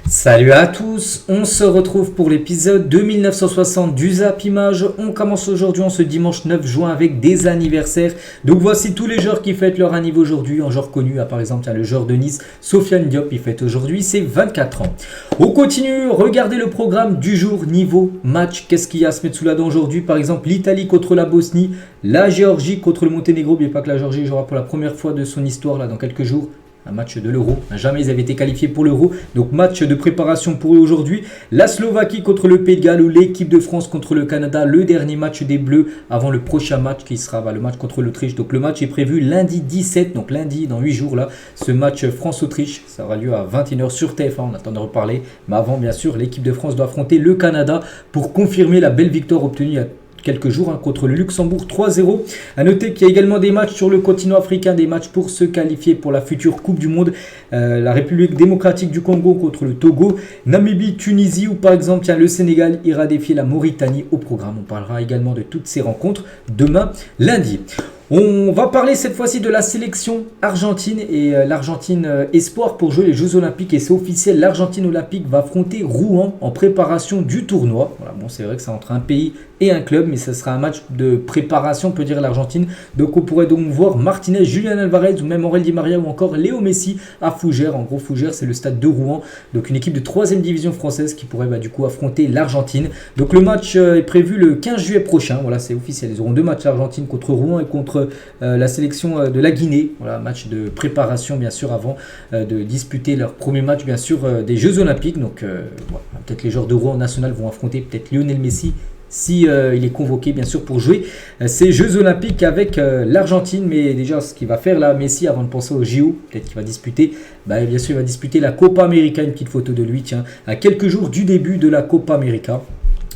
Salut à tous, on se retrouve pour l'épisode 2960 du Zap Image. On commence aujourd'hui en ce dimanche 9 juin avec des anniversaires. Donc voici tous les joueurs qui fêtent leur anniversaire aujourd'hui. Un joueur connu, par exemple le joueur de Nice, Sofiane Diop, il fête aujourd'hui ses 24 ans. On continue, regardez le programme du jour niveau match. Qu'est-ce qu'il y a à se mettre sous la dent aujourd'hui? Par exemple l'Italie contre la Bosnie, la Géorgie contre le Monténégro. N'oubliez pas que la Géorgie jouera pour la première fois de son histoire là dans quelques jours. Un match de l'Euro, jamais ils avaient été qualifiés pour l'Euro, donc match de préparation pour eux aujourd'hui. La Slovaquie contre le Pays de Galles ou l'équipe de France contre le Canada, le dernier match des Bleus avant le prochain match qui sera le match contre l'Autriche. Donc le match est prévu lundi 17, donc lundi dans 8 jours là, ce match France-Autriche, ça aura lieu à 21h sur TF1, on attend de reparler. Mais avant bien sûr, l'équipe de France doit affronter le Canada pour confirmer la belle victoire obtenue il y a quelques jours contre le Luxembourg 3-0. A noter qu'il y a également des matchs sur le continent africain, des matchs pour se qualifier pour la future Coupe du Monde. La République démocratique du Congo contre le Togo, Namibie, Tunisie ou par exemple le Sénégal ira défier la Mauritanie au programme. On parlera également de toutes ces rencontres demain lundi. On va parler cette fois-ci de la sélection argentine et l'Argentine espoir pour jouer les Jeux Olympiques et c'est officiel, l'Argentine olympique va affronter Rouen en préparation du tournoi. Voilà, bon, c'est vrai que c'est entre un pays et un club, mais ce sera un match de préparation, on peut dire l'Argentine. Donc on pourrait donc voir Martinez, Julian Alvarez ou même Aurel Di Maria ou encore Léo Messi à Fougères. En gros, Fougères, c'est le stade de Rouen, donc une équipe de 3e division française qui pourrait du coup affronter l'Argentine. Donc le match est prévu le 15 juillet prochain, voilà, c'est officiel. Ils auront 2 matchs l'Argentine contre Rouen et contre la sélection de la Guinée. Voilà, match de préparation bien sûr avant de disputer leur premier match bien sûr des Jeux Olympiques. Donc voilà, peut-être les joueurs de Rouen national vont affronter peut-être Lionel Messi si il est convoqué bien sûr pour jouer ces Jeux Olympiques avec l'Argentine. Mais déjà ce qu'il va faire là Messi avant de penser aux JO, peut-être qu'il va disputer bien sûr il va disputer la Copa América. Une petite photo de lui tiens à quelques jours du début de la Copa América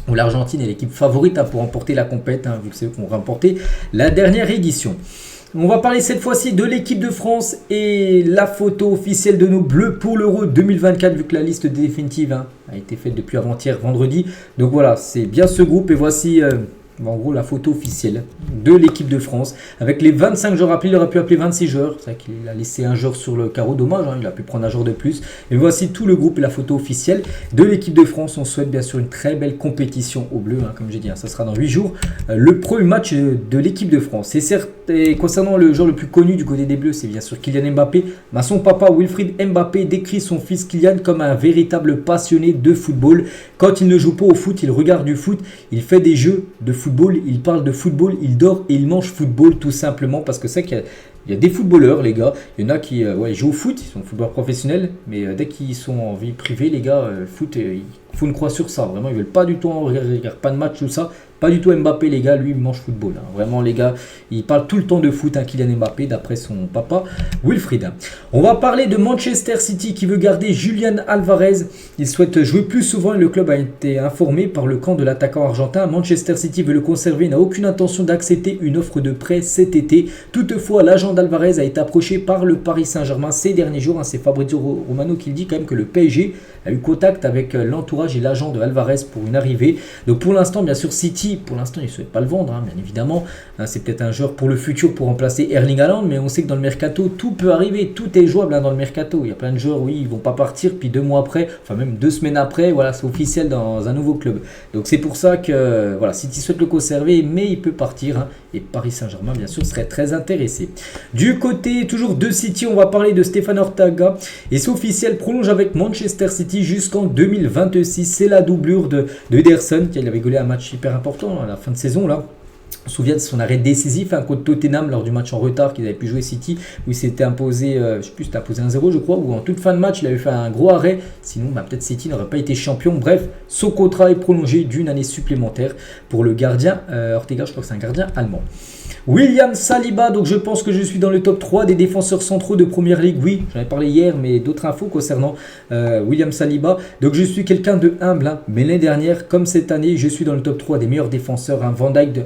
où l'Argentine est l'équipe favorite pour remporter la compétition, vu que c'est eux qui ont remporté la dernière édition. On va parler cette fois-ci de l'équipe de France et la photo officielle de nos Bleus pour l'Euro 2024, vu que la liste définitive a été faite depuis avant-hier vendredi. Donc voilà, c'est bien ce groupe et voici en gros la photo officielle de l'équipe de France avec les 25 joueurs appelés. Il aurait pu appeler 26 joueurs, c'est vrai qu'il a laissé un joueur sur le carreau, dommage, il a pu prendre un joueur de plus. Et voici tout le groupe et la photo officielle de l'équipe de France. On souhaite bien sûr une très belle compétition aux Bleus, comme j'ai dit, ça sera dans 8 jours le premier match de l'équipe de France. Et certes, concernant le joueur le plus connu du côté des Bleus, c'est bien sûr Kylian Mbappé. Son papa Wilfried Mbappé décrit son fils Kylian comme un véritable passionné de football. Quand il ne joue pas au foot, il regarde du foot, il fait des jeux de football, il parle de football, il dort et il mange football tout simplement parce que c'est qu'il y a des footballeurs les gars, il y en a qui ils jouent au foot, ils sont footballeurs professionnels, mais dès qu'ils sont en vie privée les gars, foot, il faut une croix sur ça, vraiment ils veulent pas du tout regarder pas de match tout ça. Pas du tout Mbappé les gars, lui il mange football. Vraiment les gars, il parle tout le temps de foot, Kylian Mbappé d'après son papa Wilfried. On va parler de Manchester City qui veut garder Julian Alvarez. Il souhaite jouer plus souvent et le club a été informé par le camp de l'attaquant argentin. Manchester City veut le conserver, n'a aucune intention d'accepter une offre de prêt cet été. Toutefois, l'agent d'Alvarez a été approché par le Paris Saint-Germain ces derniers jours. C'est Fabrizio Romano qui le dit quand même que le PSG a eu contact avec l'entourage et l'agent de Alvarez pour une arrivée. Donc pour l'instant, bien sûr, City, pour l'instant, il ne souhaite pas le vendre, bien évidemment. C'est peut-être un joueur pour le futur pour remplacer Erling Haaland, mais on sait que dans le mercato, tout peut arriver, tout est jouable dans le mercato. Il y a plein de joueurs, oui, ils ne vont pas partir, puis 2 mois après, enfin même 2 semaines après, voilà, c'est officiel dans un nouveau club. Donc c'est pour ça que voilà, City souhaite le conserver, mais il peut partir. Et Paris Saint-Germain, bien sûr, serait très intéressé. Du côté toujours de City, on va parler de Stéphane Ortega. Et c'est officiel, prolonge avec Manchester City jusqu'en 2026. C'est la doublure d'Ederson qui avait gaulé un match hyper important à la fin de saison là. On se souvient de son arrêt décisif contre Tottenham lors du match en retard qu'ils avaient pu jouer City où il s'était imposé, je ne sais plus, c'était imposé 1-0 je crois, ou en toute fin de match il avait fait un gros arrêt, sinon peut-être City n'aurait pas été champion. Bref, son contrat est prolongé d'une année supplémentaire pour le gardien Ortega, je crois que c'est un gardien allemand. William Saliba, donc je pense que je suis dans le top 3 des défenseurs centraux de Première Ligue. Oui, j'en ai parlé hier, mais d'autres infos concernant William Saliba. Donc je suis quelqu'un de humble, mais l'année dernière, comme cette année, je suis dans le top 3 des meilleurs défenseurs. Van Dijk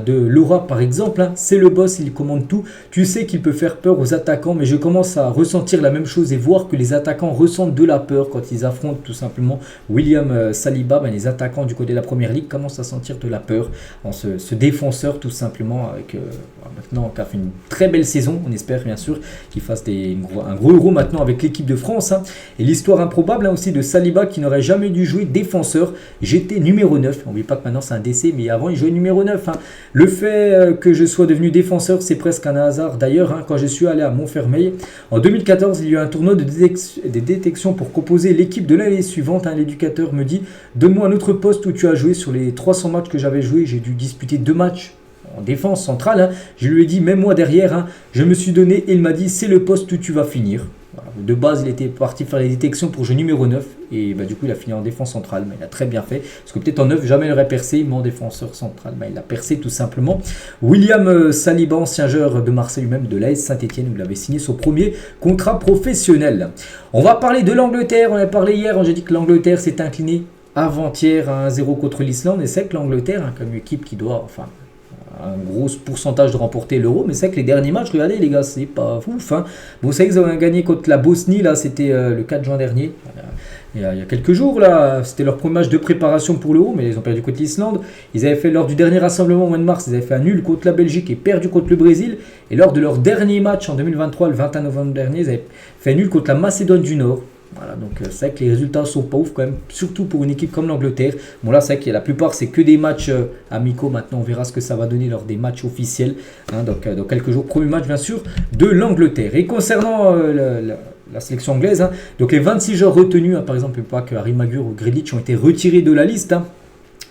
de Laura par exemple, c'est le boss, il commande tout. Tu sais qu'il peut faire peur aux attaquants, mais je commence à ressentir la même chose et voir que les attaquants ressentent de la peur quand ils affrontent tout simplement William Saliba. Les attaquants du côté de la Première Ligue commencent à sentir de la peur en ce défenseur tout simplement avec maintenant qui a fait une très belle saison, on espère bien sûr qu'il fasse un gros euro maintenant avec l'équipe de France. Hein. Et l'histoire improbable aussi de Saliba qui n'aurait jamais dû jouer défenseur. J'étais numéro 9, on ne oublie pas que maintenant c'est un décès, mais avant il jouait numéro 9. Hein. Le fait que je sois devenu défenseur, c'est presque un hasard d'ailleurs. Hein, quand je suis allé à Montfermeil, en 2014, il y a eu un tournoi de détection pour composer l'équipe de l'année suivante. Hein. L'éducateur me dit, donne-moi un autre poste où tu as joué. Sur les 300 matchs que j'avais joué, j'ai dû disputer 2 matchs en défense centrale. Hein. Je lui ai dit, même moi derrière, hein. Je me suis donné et il m'a dit, c'est le poste où tu vas finir. Voilà. De base, il était parti faire les détections pour jouer numéro 9 et du coup, il a fini en défense centrale. Mais il a très bien fait parce que peut-être en 9, jamais il aurait percé, mais en défenseur central, il a percé tout simplement. William Saliba, ancien joueur de Marseille lui-même, de l'AS Saint-Etienne, où il avait signé son premier contrat professionnel. On va parler de l'Angleterre. On a parlé hier, j'ai dit que l'Angleterre s'est inclinée avant-hier à 1-0 contre l'Islande. Et c'est que l'Angleterre, hein, comme équipe qui doit, un gros pourcentage de remporter l'euro, mais c'est que les derniers matchs, regardez les gars, c'est pas ouf. Hein. Bon, c'est qu'ils ont gagné contre la Bosnie, là, c'était le 4 juin dernier, il y a quelques jours, là, c'était leur premier match de préparation pour l'euro, mais ils ont perdu contre l'Islande. Ils avaient fait, lors du dernier rassemblement au mois de mars, ils avaient fait un nul contre la Belgique et perdu contre le Brésil. Et lors de leur dernier match en 2023, le 21 novembre dernier, ils avaient fait nul contre la Macédoine du Nord. Voilà, donc c'est vrai que les résultats sont pas ouf quand même, surtout pour une équipe comme l'Angleterre. Bon là c'est vrai que la plupart c'est que des matchs amicaux, maintenant on verra ce que ça va donner lors des matchs officiels. Hein, donc dans quelques jours, premier match bien sûr de l'Angleterre. Et concernant la sélection anglaise, hein, donc les 26 joueurs retenus, hein, par exemple pas que Harry Maguire ou Grealish ont été retirés de la liste. Hein.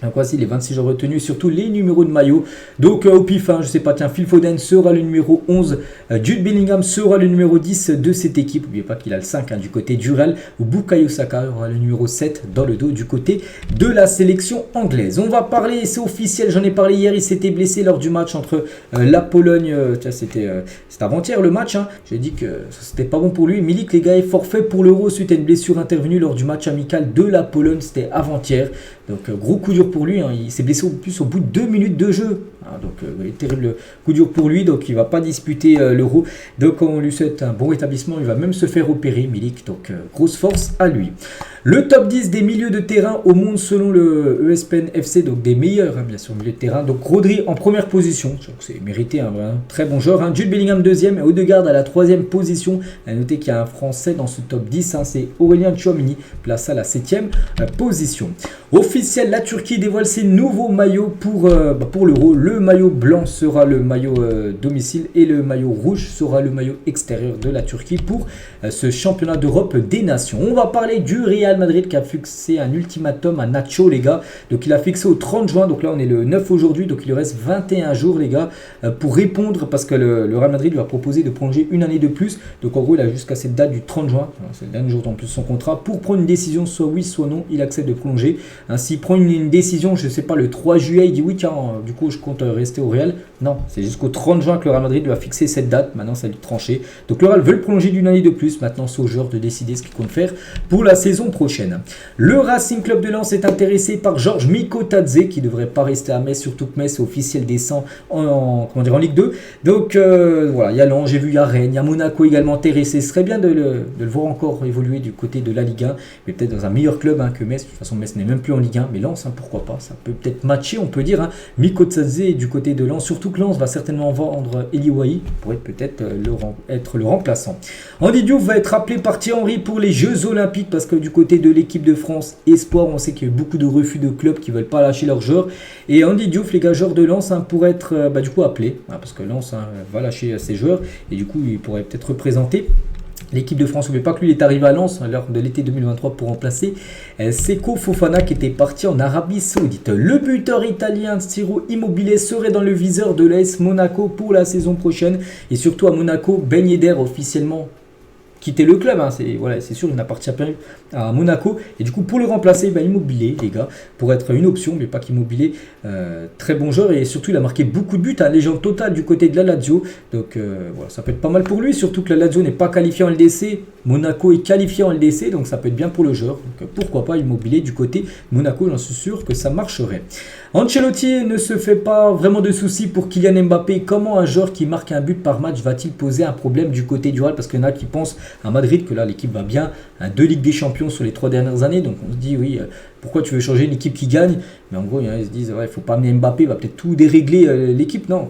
Donc voici les 26 joueurs retenus, surtout les numéros de maillot. Donc au pif, hein, je sais pas, tiens, Phil Foden sera le numéro 11, Jude Bellingham sera le numéro 10 de cette équipe. N'oubliez pas qu'il a le 5 hein, du côté du Real, ou Bukayo Saka aura le numéro 7 dans le dos du côté de la sélection anglaise. On va parler, c'est officiel, j'en ai parlé hier, il s'était blessé lors du match entre la Pologne, tiens c'était avant-hier le match, hein. J'ai dit que c'était pas bon pour lui. Milik, les gars, est forfait pour l'Euro suite à une blessure intervenue lors du match amical de la Pologne, c'était avant-hier. Donc gros coup dur pour lui, hein. Il s'est blessé au bout de 2 minutes de jeu. Hein. Donc terrible coup dur pour lui, donc il ne va pas disputer l'Euro. Donc on lui souhaite un bon rétablissement, il va même se faire opérer Milik, donc grosse force à lui. Le top 10 des milieux de terrain au monde selon le ESPN FC, donc des meilleurs hein, bien sûr milieux de terrain. Donc Rodri en première position, c'est mérité, un très bon joueur. Hein. Jude Bellingham deuxième et Odegaard à la troisième position. À noter qu'il y a un Français dans ce top 10, hein, c'est Aurélien Tchouameni, placé à la 7e position. Officiel, la Turquie dévoile ses nouveaux maillots pour l'Euro. Le maillot blanc sera le maillot domicile et le maillot rouge sera le maillot extérieur de la Turquie pour ce championnat d'Europe des nations. On va parler du Real Madrid qui a fixé un ultimatum à Nacho, les gars. Donc il a fixé au 30 juin, donc là on est le 9 aujourd'hui, donc il lui reste 21 jours, les gars, pour répondre parce que le Real Madrid lui a proposé de prolonger une année de plus. Donc en gros il a jusqu'à cette date du 30 juin, c'est le dernier jour en plus de son contrat, pour prendre une décision, soit oui soit non, il accepte de prolonger. S'il prend une décision, je ne sais pas, le 3 juillet, il dit oui, tiens, du coup, je compte rester au Real. Non, c'est jusqu'au 30 juin que le Real Madrid lui a fixé cette date. Maintenant, ça lui tranché. Donc, le Real veut le prolonger d'une année de plus. Maintenant, c'est au joueur de décider ce qu'il compte faire pour la saison prochaine. Le Racing Club de Lens est intéressé par Georges Mikotadze, qui ne devrait pas rester à Metz, surtout que Metz est officiel descend en Ligue 2. Donc, voilà, il y a Lens, j'ai vu, il y a Rennes, il y a Monaco également intéressé. Ce serait bien de le voir encore évoluer du côté de la Ligue 1, mais peut-être dans un meilleur club hein, que Metz. De toute façon, Metz n'est même plus en Ligue 1, mais Lens, hein, pourquoi pas, ça peut peut-être matcher, on peut dire. Hein. Mikotadze du côté de Lens, surtout que Lens va certainement vendre Eli Wahi, pourrait peut-être être le remplaçant. Andy Diouf va être appelé par Thierry Henry pour les Jeux Olympiques, parce que du côté de l'équipe de France Espoir, on sait qu'il y a eu beaucoup de refus de clubs qui ne veulent pas lâcher leurs joueurs. Et Andy Diouf, les gars, joueurs de Lens, hein, pourrait être du coup appelé, hein, parce que Lens hein, va lâcher ses joueurs, et du coup, il pourrait peut-être représenter l'équipe de France. N'oubliez pas que lui est arrivé à Lens lors de l'été 2023 pour remplacer Seko Fofana qui était parti en Arabie Saoudite. Le buteur italien Ciro Immobile serait dans le viseur de l'AS Monaco pour la saison prochaine. Et surtout à Monaco, Ben Yedder officiellement quitter le club, hein. C'est sûr, il n'appartient pas à Monaco. Et du coup, pour le remplacer, Immobile, les gars, pour être une option, mais pas qu'Immobile, très bon joueur. Et surtout, il a marqué beaucoup de buts, hein, légende totale du côté de la Lazio. Donc voilà, ça peut être pas mal pour lui, surtout que la Lazio n'est pas qualifiée en LDC. Monaco est qualifié en LDC, donc ça peut être bien pour le joueur. Donc pourquoi pas Immobile du côté Monaco, j'en suis sûr que ça marcherait. Ancelotti ne se fait pas vraiment de soucis pour Kylian Mbappé. Comment un joueur qui marque un but par match va-t-il poser un problème du côté du Real? Parce qu'il y en a qui pensent à Madrid que là l'équipe va bien, 2 Ligues des Champions sur les 3 dernières années, donc on se dit oui, pourquoi tu veux changer une équipe qui gagne? Mais en gros ils se disent il ne faut pas amener Mbappé, il va peut-être tout dérégler l'équipe. Non,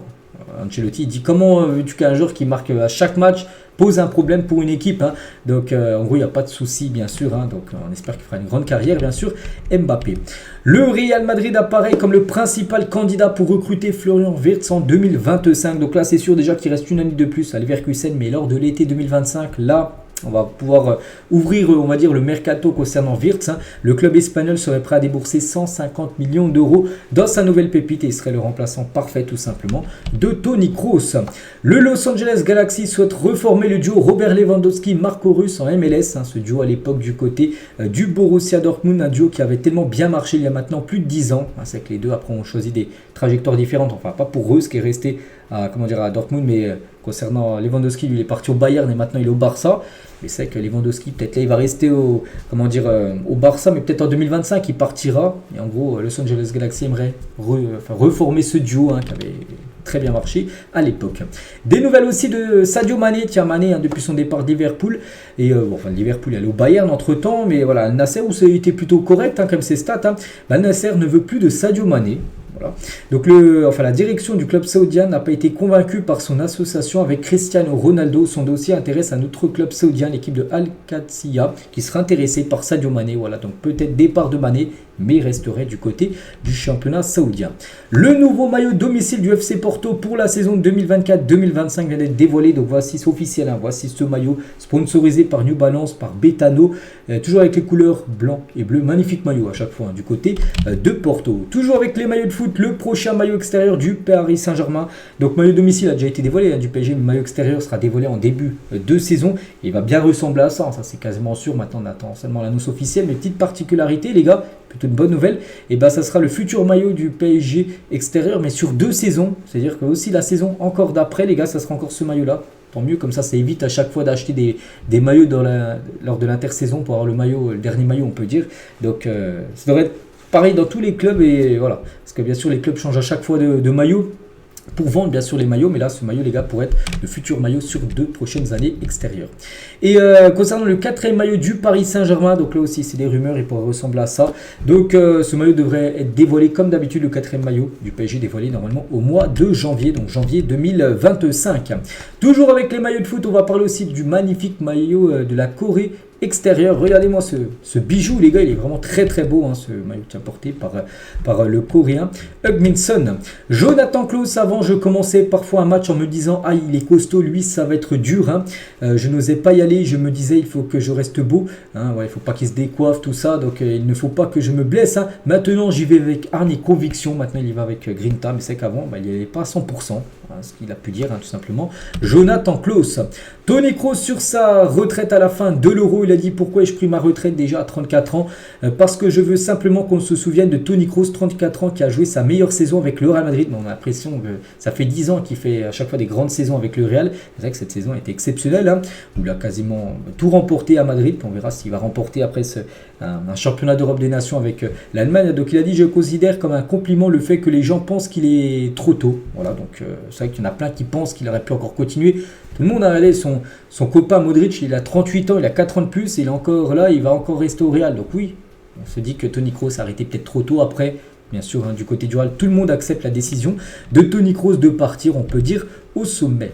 Ancelotti il dit comment veux-tu qu'un joueur qui marque à chaque match pose un problème pour une équipe, hein. Donc en gros il n'y a pas de souci bien sûr, hein. Donc on espère qu'il fera une grande carrière bien sûr. Mbappé. Le Real Madrid apparaît comme le principal candidat pour recruter Florian Wirtz en 2025. Donc là c'est sûr déjà qu'il reste une année de plus à Leverkusen, mais lors de l'été 2025 là on va pouvoir ouvrir, on va dire, le mercato concernant Wirtz, hein. Le club espagnol serait prêt à débourser 150 millions d'euros dans sa nouvelle pépite et il serait le remplaçant parfait tout simplement de Toni Kroos. Le Los Angeles Galaxy souhaite reformer le duo Robert Lewandowski-Marco Reus en MLS, hein. Ce duo à l'époque du côté du Borussia Dortmund, un duo qui avait tellement bien marché il y a maintenant plus de 10 ans. Hein. C'est que les deux après ont choisi des trajectoires différentes, enfin pas pour Reus qui est resté à Dortmund, mais concernant Lewandowski, lui il est parti au Bayern et maintenant il est au Barça. Mais c'est que Lewandowski, peut-être là, il va rester au Barça, mais peut-être en 2025, il partira. Et en gros, Los Angeles Galaxy aimerait reformer ce duo, hein, qui avait très bien marché à l'époque. Des nouvelles aussi de Sadio Mané. Tiens, Mané, hein, depuis son départ de Liverpool. Et Liverpool est allé au Bayern entre-temps, mais voilà, Al Nasser, où ça a été plutôt correct, hein, comme ses stats. Hein. Al Nasser ne veut plus de Sadio Mané. Voilà. Donc la direction du club saoudien n'a pas été convaincue par son association avec Cristiano Ronaldo. Son dossier intéresse un autre club saoudien, l'équipe de Al-Qadsiya, qui serait intéressé par Sadio Mané. Voilà, donc peut-être départ de Mané, mais il resterait du côté du championnat saoudien. Le nouveau maillot domicile du FC Porto pour la saison 2024-2025 vient d'être dévoilé. Donc voici, c'est officiel, hein, voici ce maillot sponsorisé par New Balance, par Betano, toujours avec les couleurs blanc et bleu. Magnifique maillot à chaque fois, hein, du côté de Porto. Toujours avec les maillots de foot, le prochain maillot extérieur du Paris Saint-Germain. Donc maillot domicile a déjà été dévoilé, hein, du PSG. Le maillot extérieur sera dévoilé en début de saison. Et il va bien ressembler à ça, hein, ça c'est quasiment sûr. Maintenant on attend seulement l'annonce officielle. Mais petite particularité les gars, plutôt une bonne nouvelle, et ben ça sera le futur maillot du PSG extérieur, mais sur 2 saisons. C'est-à-dire que aussi la saison encore d'après, les gars, ça sera encore ce maillot-là. Tant mieux, comme ça évite à chaque fois d'acheter des maillots lors de l'intersaison pour avoir le dernier maillot, on peut dire. Donc ça devrait être pareil dans tous les clubs, et voilà. Parce que bien sûr, les clubs changent à chaque fois de maillot pour vendre bien sûr les maillots, mais là ce maillot les gars pourrait être le futur maillot sur 2 prochaines années extérieures. Et concernant le 4e maillot du Paris Saint-Germain, donc là aussi c'est des rumeurs, il pourrait ressembler à ça. Donc ce maillot devrait être dévoilé comme d'habitude, le 4e maillot du PSG dévoilé normalement au mois de janvier, donc janvier 2025. Toujours avec les maillots de foot, on va parler aussi du magnifique maillot de la Corée extérieur. Regardez-moi ce bijou les gars, il est vraiment très très beau, hein, ce maillot porté par le coréen Heung-min Son. Jonathan Klaus, avant je commençais parfois un match en me disant ah il est costaud, lui ça va être dur, hein. Je n'osais pas y aller, je me disais il faut que je reste beau, hein, ouais, il ne faut pas qu'il se décoiffe tout ça, donc il ne faut pas que je me blesse, hein. Maintenant j'y vais avec hargne et conviction, maintenant il y va avec grinta, mais c'est qu'avant il n'y allait pas à 100%, hein, ce qu'il a pu dire, hein, tout simplement. Jonathan Klaus. Toni Kroos sur sa retraite à la fin de l'Euro, il a dit pourquoi ai-je pris ma retraite déjà à 34 ans, parce que je veux simplement qu'on se souvienne de Toni Kroos, 34 ans, qui a joué sa meilleure saison avec le Real Madrid. On a l'impression que ça fait 10 ans qu'il fait à chaque fois des grandes saisons avec le Real. C'est vrai que cette saison a été exceptionnelle, hein, où il a quasiment tout remporté à Madrid. On verra s'il va remporter après un championnat d'Europe des Nations avec l'Allemagne. Donc il a dit je considère comme un compliment le fait que les gens pensent qu'il est trop tôt. Voilà, donc c'est vrai qu'il y en a plein qui pensent qu'il aurait pu encore continuer. Tout le monde a regardé son copain Modric, il a 38 ans, il a 4 ans de plus, et il est encore là, il va encore rester au Real. Donc oui, on se dit que Toni Kroos a arrêté peut-être trop tôt. Après, bien sûr, hein, du côté du Real, tout le monde accepte la décision de Toni Kroos de partir, on peut dire, au sommet.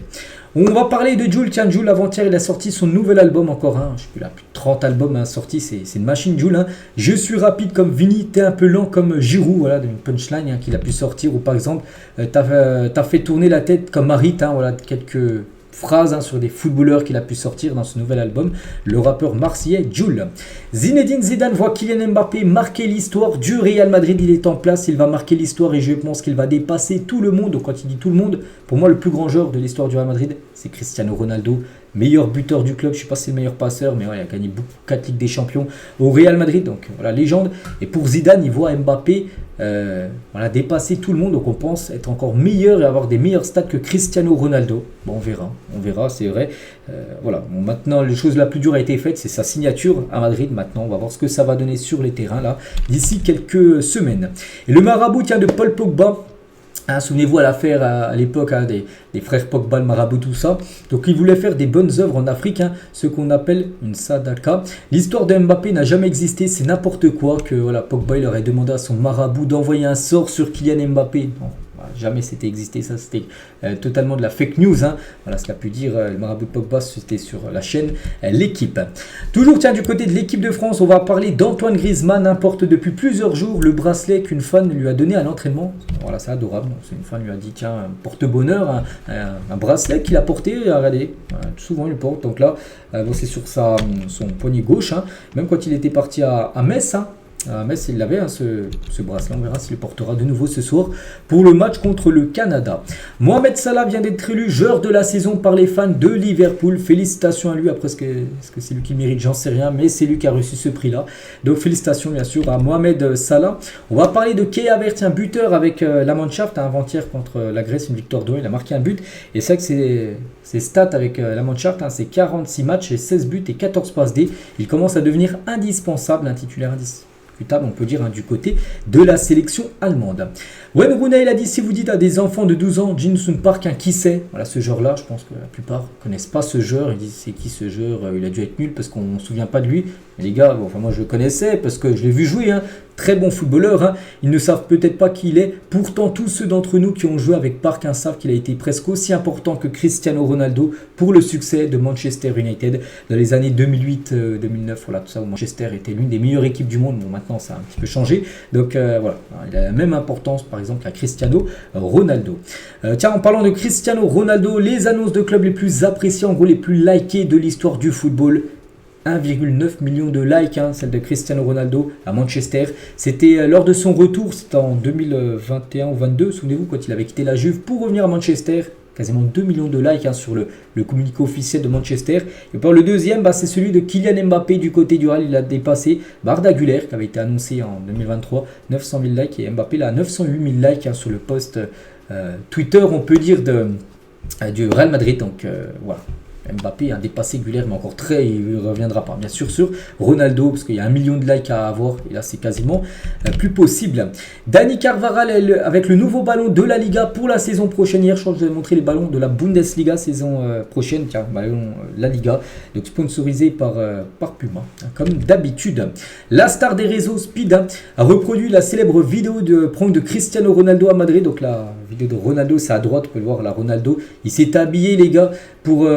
On va parler de Jul. Tiens, Jul, avant-hier, il a sorti son nouvel album, encore un. Je sais plus, il a plus de 30 albums sortis, c'est une machine, Jul. Hein. Je suis rapide comme Vini, t'es un peu lent comme Giroud, voilà, une punchline, hein, qu'il a pu sortir. Ou par exemple, t'as fait tourner la tête comme Harit, hein, voilà, quelques phrases, hein, sur des footballeurs qu'il a pu sortir dans ce nouvel album, le rappeur marseillais Jul. Zinedine Zidane voit Kylian Mbappé marquer l'histoire du Real Madrid. Il est en place, il va marquer l'histoire et je pense qu'il va dépasser tout le monde. Donc quand il dit tout le monde, pour moi le plus grand joueur de l'histoire du Real Madrid, c'est Cristiano Ronaldo, meilleur buteur du club. Je ne sais pas si c'est le meilleur passeur, mais ouais, il a gagné 4 Ligues des Champions au Real Madrid, donc voilà, légende. Et pour Zidane, il voit Mbappé voilà, dépasser tout le monde, donc on pense être encore meilleur et avoir des meilleurs stats que Cristiano Ronaldo. Bon, on verra, c'est vrai. Voilà, bon, maintenant, la chose la plus dure a été faite, c'est sa signature à Madrid. Maintenant, on va voir ce que ça va donner sur les terrains là d'ici quelques semaines. Et le marabout, tiens, de Paul Pogba. Hein, souvenez-vous à l'affaire à l'époque, hein, des frères Pogba, le marabout, tout ça. Donc il voulait faire des bonnes œuvres en Afrique, hein, ce qu'on appelle une sadaka. L'histoire de Mbappé n'a jamais existé, c'est n'importe quoi que voilà, Pogba il aurait demandé à son marabout d'envoyer un sort sur Kylian Mbappé. Non, voilà, jamais c'était existé, ça c'était totalement de la fake news. Hein. Voilà ce qu'a pu dire le marabout de Pogba, c'était sur la chaîne L'équipe. Toujours tiens du côté de l'équipe de France, on va parler d'Antoine Griezmann, porte depuis plusieurs jours le bracelet qu'une fan lui a donné à l'entraînement. Voilà, c'est adorable. Une fan lui a dit tiens, porte-bonheur, un bracelet qu'il a porté, regardez, souvent il le porte. Donc là, c'est sur son poignet gauche, hein. Même quand il était parti à Metz, hein. À Metz, il avait ce bracelet. On verra s'il le portera de nouveau ce soir pour le match contre le Canada. Mohamed Salah vient d'être élu joueur de la saison par les fans de Liverpool. Félicitations à lui. Après, est-ce que c'est lui qui le mérite? J'en sais rien, mais c'est lui qui a reçu ce prix-là. Donc, félicitations bien sûr à Mohamed Salah. On va parler de Kai Havertz, un buteur avec la Mannschaft, avant-hier contre la Grèce, une victoire de 1. Il a marqué un but. Et c'est vrai que ses stats avec la Mannschaft, c'est 46 matchs et 16 buts et 14 passes D. Il commence à devenir indispensable, un titulaire indispensable, on peut dire, du côté de la sélection allemande. Wayne Rooney, il a dit, si vous dites à des enfants de 12 ans, Jin-Sung Park, qui c'est? Voilà, ce joueur-là, je pense que la plupart ne connaissent pas ce joueur. Ils disent, c'est qui ce joueur? Il a dû être nul parce qu'on ne se souvient pas de lui. Mais les gars, moi je le connaissais parce que je l'ai vu jouer, hein. Très bon footballeur, hein. Ils ne savent peut-être pas qui il est. Pourtant, tous ceux d'entre nous qui ont joué avec Park, hein, savent qu'il a été presque aussi important que Cristiano Ronaldo pour le succès de Manchester United dans les années 2008-2009. Voilà, tout ça où Manchester était l'une des meilleures équipes du monde. Bon, maintenant, ça a un petit peu changé. Donc voilà, il a la même importance, par exemple, à Cristiano Ronaldo. Tiens, en parlant de Cristiano Ronaldo, les annonces de clubs les plus appréciées, en gros les plus likées de l'histoire du football. 1,9 million de likes, hein, celle de Cristiano Ronaldo à Manchester. C'était lors de son retour, c'était en 2021 ou 2022, souvenez-vous, quand il avait quitté la Juve pour revenir à Manchester. Quasiment 2 millions de likes, hein, sur le communiqué officiel de Manchester. Et puis le deuxième, c'est celui de Kylian Mbappé du côté du Real. Il a dépassé Arda Güler qui avait été annoncé en 2023. 900 000 likes et Mbappé là, 908 000 likes, hein, sur le post Twitter, on peut dire, du Real Madrid. Donc voilà. Mbappé a dépassé Güler, mais encore il ne reviendra pas. Bien sûr, sur Ronaldo, parce qu'il y a 1 million de likes à avoir, et là c'est quasiment plus possible. Dani Carvajal, avec le nouveau ballon de la Liga pour la saison prochaine. Hier, je crois que je vous ai montré les ballons de la Bundesliga saison prochaine. Tiens, ballon la Liga, donc sponsorisé par Puma, hein, comme d'habitude. La star des réseaux, Speed, hein, a reproduit la célèbre vidéo de prank de Cristiano Ronaldo à Madrid. Donc la vidéo de Ronaldo, c'est à droite, vous pouvez le voir, là, Ronaldo. Il s'est habillé, les gars, pour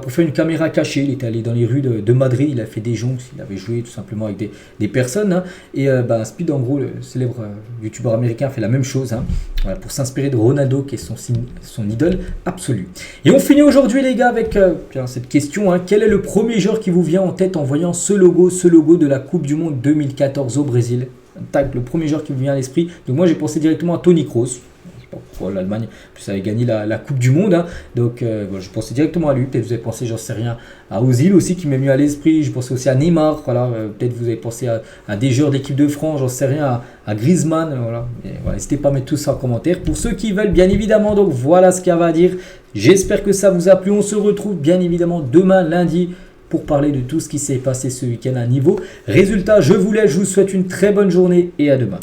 faire une caméra cachée. Il était allé dans les rues de Madrid, il a fait des joncs, il avait joué tout simplement avec des personnes, hein. Et Speed, en gros, le célèbre youtubeur américain, fait la même chose, hein, voilà, pour s'inspirer de Ronaldo, qui est son idole absolue. Et on finit aujourd'hui, les gars, avec cette question, hein. Quel est le premier joueur qui vous vient en tête en voyant ce logo de la Coupe du Monde 2014 au Brésil? Tac, le premier joueur qui vous vient à l'esprit. Donc moi j'ai pensé directement à Toni Kroos. Pourquoi l'Allemagne plus avait gagné la Coupe du Monde, hein. Donc je pensais directement à lui. Peut-être vous avez pensé, j'en sais rien, à Ozil aussi qui m'est venu à l'esprit. Je pensais aussi à Neymar, voilà. Peut-être vous avez pensé à des joueurs d'équipe de France, j'en sais rien, à Griezmann, voilà. N'hésitez pas à mettre tout ça en commentaire pour ceux qui veulent, bien évidemment. Donc voilà ce qu'il y avait à dire. J'espère que ça vous a plu. On se retrouve bien évidemment demain lundi pour parler de tout ce qui s'est passé ce week-end à niveau résultat. Je vous laisse, je vous souhaite une très bonne journée et à demain.